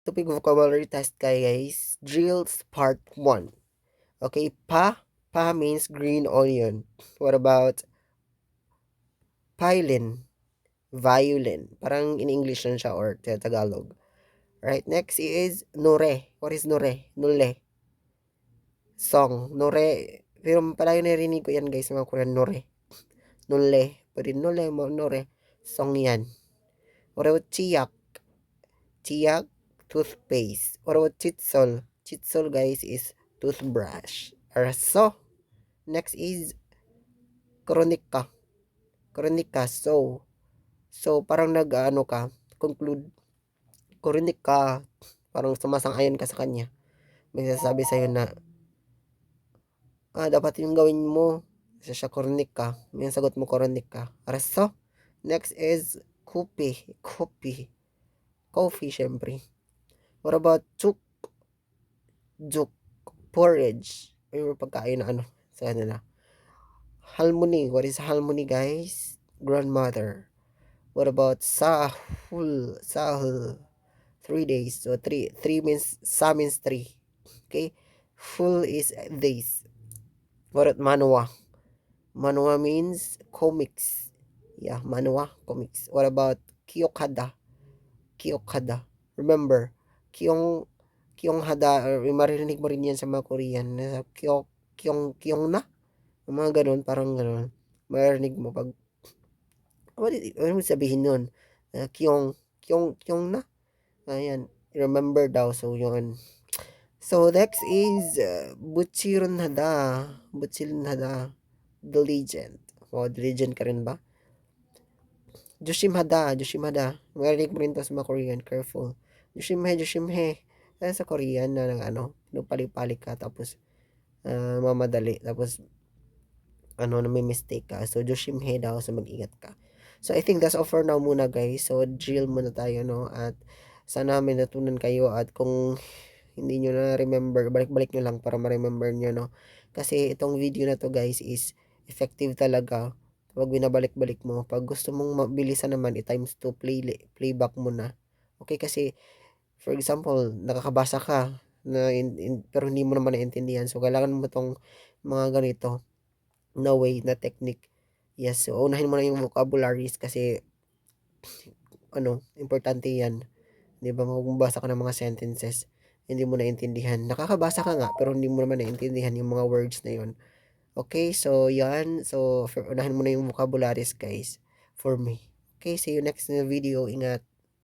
Topic vocabulary test guys. Drills part 1. Okay, pa means green onion. What about violin? Violin. Parang in English lang siya or Tagalog. Right, next is nore. What is nore? Nule. Song. Nore. Pero palayo narinig ko yan guys, mga Korean nore. Nule. Pwede nule mo, nore. Song yan. What about chiyak? Chiyak, toothpaste. What about chitsol? Chitsol guys is toothbrush. So, next is kronika. Kronika. So parang nag-ano ka, conclude. Kronika, parang sumasang-ayon ka sa kanya. May sasabi sa'yo na, dapat yung gawin mo. Siya kronika. May sagot mo kronika. So, next is kopi. Kopi. Coffee, syempre. What about juk, porridge. Yung pagkain na ano, sa kanila. Halmoni. What is halmoni, guys? Grandmother. What about sahul? Sahul. 3 days. So, three means, sa means 3. Okay? Full is days. What about manwa? Manwa means comics. Yeah, manwa, comics. What about kiyokada? Kiyokada. Remember, kiyong hada, or maririnig mo rin yan sa mga Korean. Kiyong na? Mga ganun, parang ganun. Maririnig mo pag, ano mo sabihin nun? Kiyong na? Ayan, remember daw. So, yun. So, next is Buchiron Hada. Buchiron Hada. The Legend. The Legend ka rin ba? Joshim Hada. Joshim Hada. Marinig mo rin to sa mga Korean. Careful. Joshimhe, Joshimhe. Sa Korean na nagpali-pali ka. Tapos, mamadali. Tapos, na may mistake ka. So, Joshimhe daw. So, mag-ingat ka. So, I think that's all for now muna, guys. So, drill muna tayo, no? At, sana may natunan kayo. At kung hindi nyo na remember, balik-balik nyo lang para ma-remember nyo, no? Kasi itong video na to guys is effective talaga pag binabalik-balik mo. Pag gusto mong mabilisan naman, i-times 2 playback mo na. Okay, kasi for example, nakakabasa ka na pero hindi mo naman naintindihan. So, kailangan mo tong mga ganito na way, na technique. Yes, so unahin mo na yung vocabularies kasi importante yan. 'Di ba, magbabasa ka ng mga sentences, hindi mo naintindihan. Nakakabasa ka nga, pero hindi mo naman naintindihan yung mga words na yun. Okay, so yan. So, unahin mo na yung vocabularies, guys, for me. Okay, see you next video. Ingat.